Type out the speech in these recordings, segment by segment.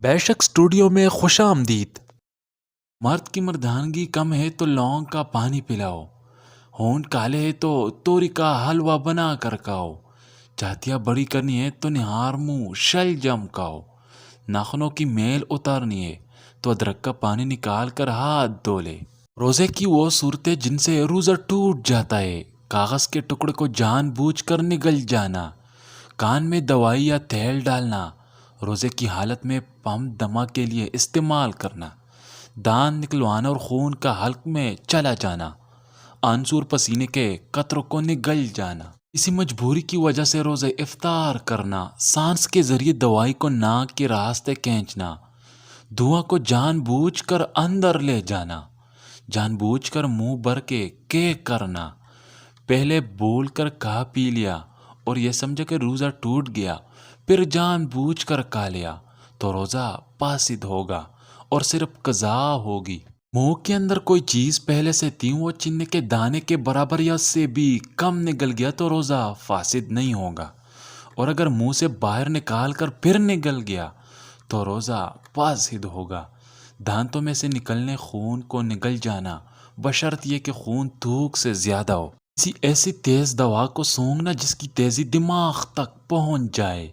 بے شک اسٹوڈیو میں خوش آمدید۔ مرد کی مردانگی کم ہے تو لونگ کا پانی پلاؤ، ہونٹ کالے ہے تو توری کا حلوہ بنا کر کھاؤ، چاتیاں بڑی کرنی ہے تو نہار منہ شل جم کھاؤ، ناخنوں کی میل اتارنی ہے تو ادرک کا پانی نکال کر ہاتھ دھو لے۔ روزے کی وہ صورتیں جن سے روزہ ٹوٹ جاتا ہے، کاغذ کے ٹکڑے کو جان بوجھ کر نگل جانا، کان میں دوائی یا تیل ڈالنا، روزے کی حالت میں پم دما کے لیے استعمال کرنا، دانت نکلوانا اور خون کا حلق میں چلا جانا، آنسور پسینے کے قطروں کو نگل جانا، کسی مجبوری کی وجہ سے روزے افطار کرنا، سانس کے ذریعے دوائی کو ناک کے راستے کھینچنا، دھواں کو جان بوجھ کر اندر لے جانا، جان بوجھ کر منہ بھر کے کیک کرنا، پہلے بول کر کھا پی لیا اور یہ سمجھا کہ روزہ ٹوٹ گیا، پھر جان بوجھ کر کھا لیا تو روزہ فاسد ہوگا اور صرف قضا ہوگی۔ منہ کے اندر کوئی چیز پہلے سے تھی، وہ چنے کے دانے کے برابر یا اس سے بھی کم نگل گیا تو روزہ فاسد نہیں ہوگا، اور اگر منہ سے باہر نکال کر پھر نگل گیا تو روزہ فاسد ہوگا۔ دانتوں میں سے نکلنے خون کو نگل جانا بشرط یہ کہ خون تھوک سے زیادہ ہو۔ کسی ایسی تیز دوا کو سونگھنا جس کی تیزی دماغ تک پہنچ جائے۔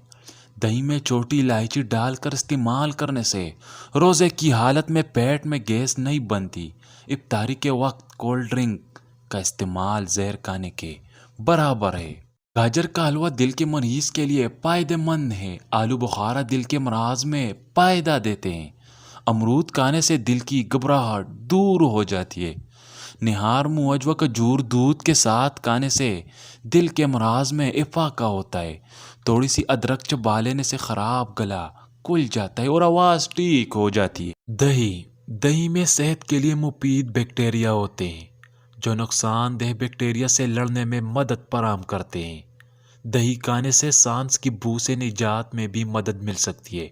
دہی میں چھوٹی الائچی ڈال کر استعمال کرنے سے روزے کی حالت میں پیٹ میں گیس نہیں بنتی۔ افطاری کے وقت کولڈ ڈرنک کا استعمال زہر کھانے کے برابر ہے۔ گاجر کا حلوہ دل کے مریض کے لیے فائدہ مند ہے۔ آلو بخارا دل کے امراض میں فائدہ دیتے ہیں۔ امرود کھانے سے دل کی گھبراہٹ دور ہو جاتی ہے۔ نہار منہ اجوا کھجور دودھ کے ساتھ کھانے سے دل کے امراض میں افاقہ ہوتا ہے۔ تھوڑی سی ادرک چبا لینے سے خراب گلا کھل جاتا ہے اور آواز ٹھیک ہو جاتی ہے۔ دہی میں صحت کے لیے مفید بیکٹیریا ہوتے ہیں جو نقصان دہ بیکٹیریا سے لڑنے میں مدد فراہم کرتے ہیں۔ دہی کھانے سے سانس کی بو سے نجات میں بھی مدد مل سکتی ہے۔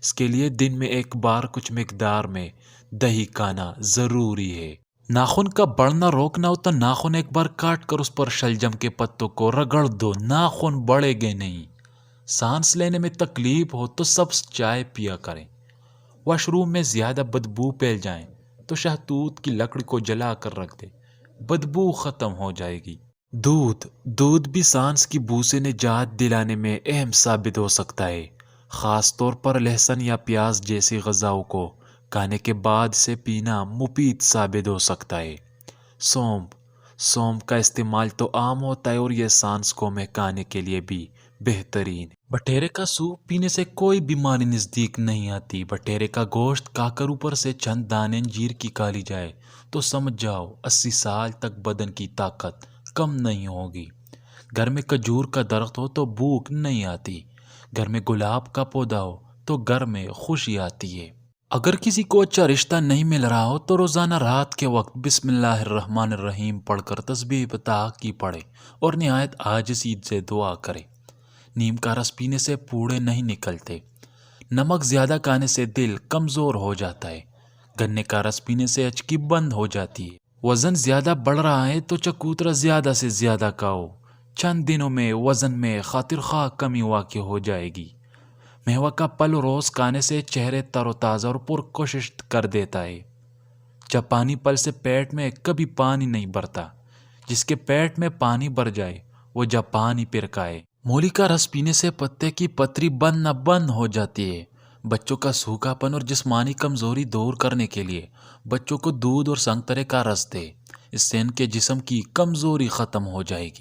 اس کے لیے دن میں ایک بار کچھ مقدار میں دہی کھانا ضروری ہے۔ ناخن کا بڑھنا روکنا ہو تو ناخن ایک بار کاٹ کر اس پر شلجم کے پتوں کو رگڑ دو، ناخن بڑھے گے نہیں۔ سانس لینے میں تکلیف ہو تو سبز چائے پیا کریں۔ واش روم میں زیادہ بدبو پھیل جائیں تو شہتوت کی لکڑی کو جلا کر رکھ دیں، بدبو ختم ہو جائے گی۔ دودھ بھی سانس کی بو سے نجات دلانے میں اہم ثابت ہو سکتا ہے، خاص طور پر لہسن یا پیاز جیسی غذاؤں کو کھانے کے بعد سے پینا مفید ثابت ہو سکتا ہے۔ سونف کا استعمال تو عام ہوتا ہے اور یہ سانس کو مہکانے کے لیے بھی بہترین ہے۔ بٹیرے کا سوپ پینے سے کوئی بیماری نزدیک نہیں آتی۔ بٹیرے کا گوشت کھا کر اوپر سے چند دانے انجیر کی کھا لی جائے تو سمجھ جاؤ 80 سال تک بدن کی طاقت کم نہیں ہوگی۔ گھر میں کھجور کا درخت ہو تو بھوک نہیں آتی۔ گھر میں گلاب کا پودا ہو تو گھر میں خوشی آتی ہے۔ اگر کسی کو اچھا رشتہ نہیں مل رہا ہو تو روزانہ رات کے وقت بسم اللہ الرحمن الرحیم پڑھ کر تسبیح بتا کی پڑھے اور نہایت عاجزی سے دعا کرے۔ نیم کا رس پینے سے پھوڑے نہیں نکلتے۔ نمک زیادہ کھانے سے دل کمزور ہو جاتا ہے۔ گنے کا رس پینے سے ہچکی بند ہو جاتی ہے۔ وزن زیادہ بڑھ رہا ہے تو چکوترا زیادہ سے زیادہ کھاؤ، چند دنوں میں وزن میں خاطر خواہ کمی واقع ہو جائے گی۔ میوہ کا پھل روز کھانے سے چہرے تر و تازہ اور پرکشش کر دیتا ہے۔ جاپانی پھل سے پیٹ میں کبھی پانی نہیں بھرتا۔ جس کے پیٹ میں پانی بھر جائے وہ جاپانی پھر کھائے۔ مولی کا رس پینے سے پتے کی پتری بننا بند ہو جاتی ہے۔ بچوں کا سوکھا پن اور جسمانی کمزوری دور کرنے کے لیے بچوں کو دودھ اور سنگترے کا رس دے، اس سے ان کے جسم کی کمزوری ختم ہو جائے گی۔